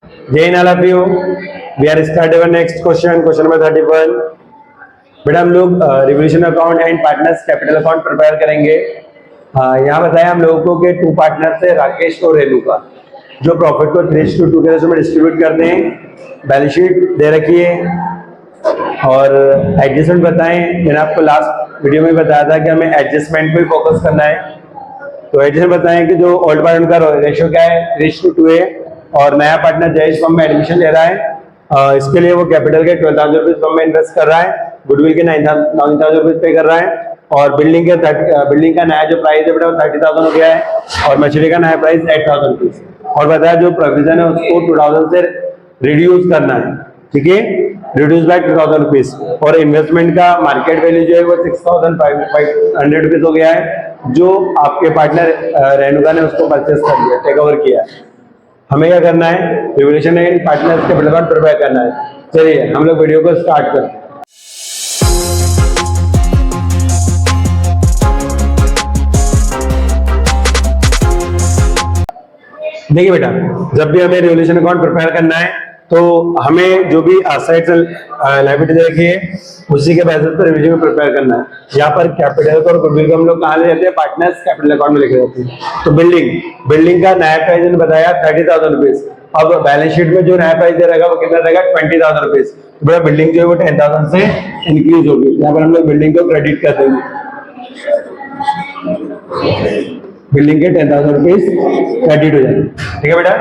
जय Hind all of you. We are start our next question number 31। बेटा हम लोग revaluation account and partners capital account prepare करेंगे। यहाँ बताया हम लोगों को कि टू पार्टनर्स है राकेश और रेणुका, जो प्रॉफिट को 3:2 के रेशो में डिस्ट्रीब्यूट करते हैं। बैलेंस शीट दे रखी है और एडजस्टमेंट बताएं। मैंने आपको लास्ट वीडियो में बताया था कि हमें एडजस्टमेंट पे फोकस करना है। तो एडजस्टमेंट बताएं कि जो ओल्ड पार्टनर का रेशियो क्या है, 3:2 है और नया पार्टनर जयेश फर्म में एडमिशन ले रहा है। इसके लिए वो कैपिटल के 12,000 रुपीज फर्म में इन्वेस्ट कर रहा है, गुडविल के 9,000 रुपीज पे कर रहा है और बिल्डिंग का नया जो प्राइस है बेटा वो 30,000 हो गया है और मछली का नया प्राइस 8,000 रुपीज। और बताया जो प्रोविजन है उसको 2,000 से रिड्यूस करना है, ठीक है, रिड्यूस बाय 2,000 रुपीज। और इन्वेस्टमेंट का मार्केट वैल्यू जो है वो 6,500 रुपीज हो गया है, जो आपके पार्टनर रेणुका ने उसको परचेस कर लिया, टेक ओवर किया। हमें क्या करना है, रिवोल्यूशन एंड पार्टनर्स के प्रोग्राम प्रिपेयर करना है। चलिए हम लोग वीडियो को स्टार्ट करते हैं। देखिए बेटा, जब भी हमें रिवोल्यूशन अकाउंट प्रिपेयर करना है तो हमें जो भी असेट्स लायबिलिटी दे रखी है उसी के बेसिस पर रिविजन में प्रिपेयर करना है। यहाँ पर कैपिटल और गुडविल को हम लोग कहाँ ले जाते हैं, पार्टनर्स कैपिटल अकाउंट में लेके जाते हैं। तो बिल्डिंग का नया प्राइस बताया 30,000 रुपीज। अब बैलेंस शीट में जो नया प्राइस दे रहेगा वो कितना रहेगा, 20,000 रुपीज। बड़ा बिल्डिंग जो है वो 10,000 से इंक्रीज होगी। यहाँ पर हम लोग बिल्डिंग को क्रेडिट कर देंगे, बिल्डिंग के 10,000 रुपीज क्रेडिट हो जाएंगे, ठीक है बेटा।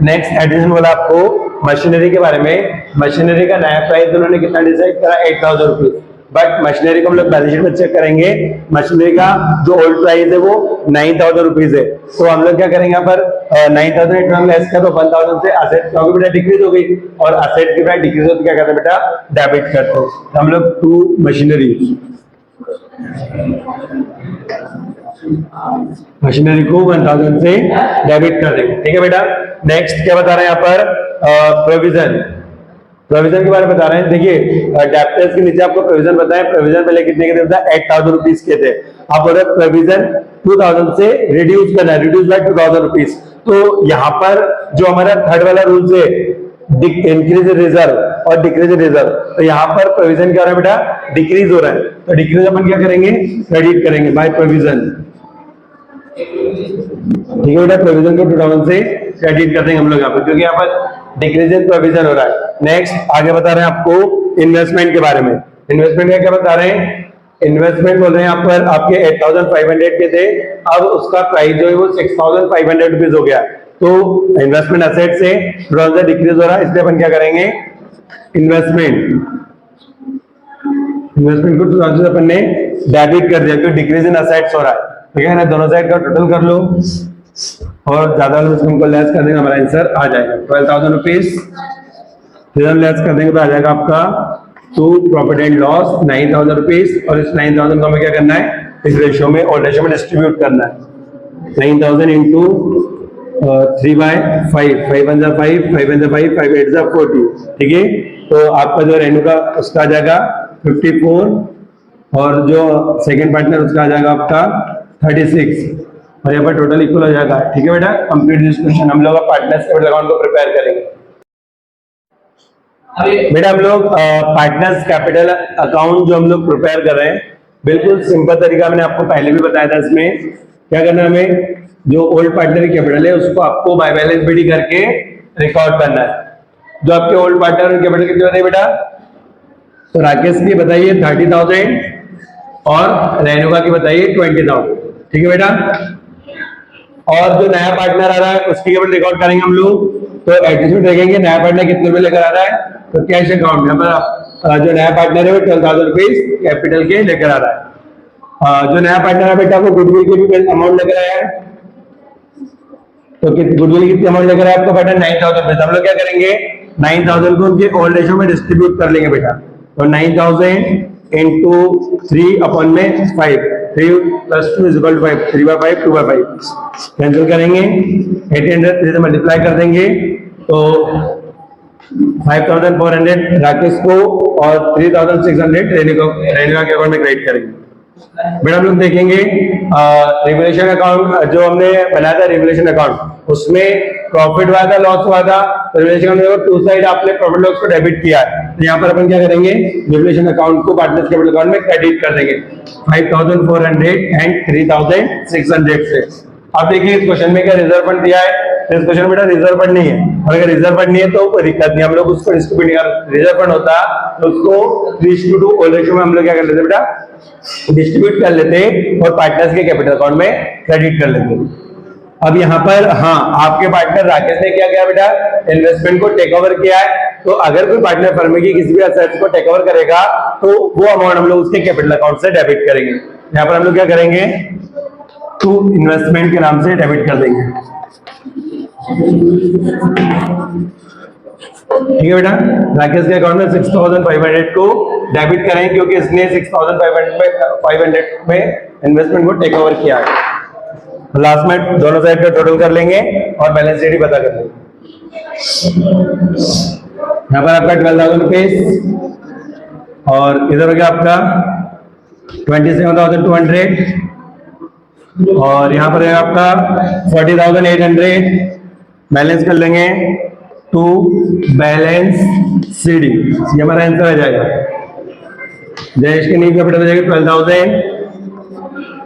नेक्स्ट एडिशन बोला आपको मशीनरी के बारे में। मशीनरी का नया प्राइस उन्होंने कितना डिसाइड करा, 8,000 रुपीज। बट मशीनरी को हम लोग बैलेंस शीट में चेक करेंगे, मशीनरी का जो ओल्ड प्राइस है वो 9,000 रुपीज है। तो हम लोग क्या करेंगे, यहाँ पर 9,000 लेस कर दो 1,000 से असेट क्योंकि बेटा डिक्रीज हो गई और असेट की प्राइस डिक्रीज होती क्या करते हैं बेटा, डेबिट करते हैं। तो हम लोग टू मशीनरी को 1,000 से डेबिट कर देंगे, ठीक है बेटा। नेक्स्ट क्या बता रहे हैं यहाँ पर, प्रोविजन के बारे में बता रहे हैं। देखिए डेप्टर्स के नीचे आपको प्रोविजन बताएं, प्रोविजन पहले कितने के थे, 8,000 रुपीज के थे। आप बोल रहे प्रोविजन 2,000 से रिड्यूस करना है, रिड्यूस बाय 2,000 रुपीज। तो यहाँ पर जो हमारा थर्ड वाला रूल है, इंक्रीज रिजर्व और डिक्रीज रिजर्व, तो यहाँ पर प्रोविजन क्या हो रहा है बेटा, डिक्रीज हो रहा है। तो डिक्रीज अपन क्या करेंगे, क्रेडिट करेंगे बाय प्रोविजन, ठीक है बेटा। प्रोविजन को 2,000 से क्रेडिट कर देंगे हम लोग यहाँ पर, क्योंकि यहाँ पर डिक्रीज इन प्रोविजन हो रहा है। नेक्स्ट आगे बता रहे हैं आपको इन्वेस्टमेंट के बारे में। इन्वेस्टमेंट का क्या बता रहे हैं, इन्वेस्टमेंट बोल रहे हैं यहाँ पर आपके 8,500 के थे, अब उसका प्राइस जो है वो 6,500 रुपीज हो गया। तो इन्वेस्टमेंट असेट से 2,000 डिक्रीज हो रहा है, इसलिए अपन क्या करेंगे, इन्वेस्टमेंट को 2,000 अपन ने डेबिट कर दिया, क्योंकि डिक्रीज इन असेट्स हो रहा है। ठीक है ना, दोनों साइड का टोटल कर लो और ज्यादा उनको लेस कर देंगे, हमारा आंसर आ जाएगा 12,000 रुपीज। लेस कर देंगे तो आ जाएगा आपका to profit and loss 9,000 rupees. और इस 9,000 को हमें क्या करना है, इस रेशियो में और रेशियो में डिस्ट्रीब्यूट करना है। 9,000 इंटू 3/5, 5 1 5, 5 1 5, 5 8 40, ठीक है। तो आपका जो रेणुका उसका आ जाएगा 54 और जो सेकंड पार्टनर उसका आ जाएगा आपका 36 और यहाँ पर टोटल इक्वल हो जाएगा, ठीक है बेटा। कंप्लीट दिस क्वेश्चन हम लोग पार्टनर्स कैपिटल अकाउंट को प्रिपेयर करेंगे। बेटा हम लोग पार्टनर्स कैपिटल अकाउंट जो हम लोग प्रिपेयर कर रहे हैं, बिल्कुल सिंपल तरीका मैंने आपको पहले भी बताया था। इसमें क्या करना है, हमें जो ओल्ड पार्टनर कैपिटल है उसको आपको बाय बैलेंस बीडी करके रिकॉर्ड करना है। जो आपके ओल्ड पार्टनर कैपिटल कितने होते हैं बेटा, तो राकेश की बताइए 30,000 और रेणुका की बताइए 20,000, ठीक है बेटा। और जो नया पार्टनर आ रहा है उसकी केवल रिकॉर्ड करेंगे हम लोग। तो एडजस्टमेंट देखेंगे नया पार्टनर कितने में लेकर आ रहा है, तो कैश अकाउंट में जो नया पार्टनर है वो 12,000 रुपीज कैपिटल के लेकर आ रहा है। जो नया पार्टनर है बेटा वो गुडविल के भी अमाउंट लेकर आया है, तो गुडविल कितनी अमाउंट लेकर आया आपका पार्टनर 9,000 रुपीज। हम लोग क्या करेंगे, 9,000 को उनके ओल्ड रेशियो में डिस्ट्रीब्यूट कर लेंगे बेटा। तो 9,000 इंटू 3/5, 3 + 2 = 5, 3/5, 2/5 कैंसिल करेंगे, 800 से मल्टीप्लाई कर देंगे तो 5,400 राकेश को और 3,600 रेणुका के अकाउंट में क्रेडिट करेंगे। बेटा हम लोग देखेंगे रिवोल्यूशन अकाउंट जो हमने बनाया था, रिवोल्यूशन अकाउंट उसमें प्रॉफिट हुआ था, लॉस हुआ था। रिवोल्यूशन अकाउंट टू साइड आपने प्रॉफिट लॉस को डेबिट किया है, तो यहाँ पर अपन क्या करेंगे, रिवोल्यूशन अकाउंट को पार्टनर्स कैपिटल अकाउंट में क्रेडिट कर देंगे 5400 एंड 3600 से। अब देखिए इस क्वेश्चन में क्या रिजर्व फंड दिया है, इस क्वेश्चन में बेटा रिजर्व फंड नहीं है, और अगर रिजर्व फंड नहीं है तो कोई दिक्कत नहीं, हम लोग उसको डिस्ट्रीब्यूट नहीं कर, रिजर्व फंड होता तो उसको 3:2 रेशियो में हम लोग क्या कर लेते बेटा, डिस्ट्रीब्यूट कर लेते और पार्टनर्स के कैपिटल अकाउंट में क्रेडिट कर लेते। अब यहाँ पर हाँ, आपके पार्टनर राकेश ने क्या किया बेटा, इन्वेस्टमेंट को टेक ओवर किया है, तो अगर कोई पार्टनर फर्म की किसी भी एसेट्स को टेक ओवर करेगा तो वो अमाउंट हम लोग उसके कैपिटल अकाउंट से डेबिट करेंगे। यहाँ पर हम लोग क्या करेंगे, टू इन्वेस्टमेंट के नाम से डेबिट कर देंगे। ठीक है बेटा, राकेश के अकाउंट में 6500 को डेबिट करें क्योंकि इसने 6500 में इन्वेस्टमेंट को टेक ओवर किया है। लास्ट में दोनों साइड का टोटल कर लेंगे और बैलेंस शीट ही पता कर लेंगे। यहाँ पर आपका 12,000 रुपीज और इधर हो गया आपका 27,200 और यहाँ पर है आपका 40,800। बैलेंस कर लेंगे टू बैलेंस सीडी, ये हमारा आंसर आ जाएगा। जयेश के नींव कैपिटल हो जाएगी 12,000,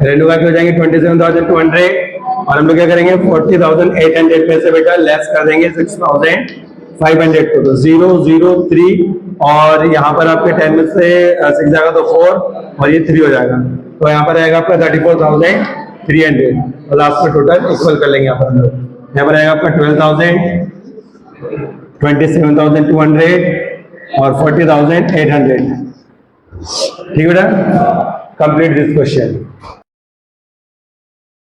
रेणुका के हो जाएंगे 27,200 और हम लोग क्या करेंगे 40,800 में से बेटा लेस कर देंगे 6,500 को, तो 003 और यहाँ पर आपके 10 में से 6 जाएगा तो 4 और ये 3 हो जाएगा, तो यहाँ पर आएगा आपका 34,300 और लास्ट में टोटल इक्वल कर लेंगे। यहाँ पर हम लोग यहाँ पर आएगा आपका 12,000, 27,200 और 40,800। ठीक है बेटा, कंप्लीट दिस क्वेश्चन।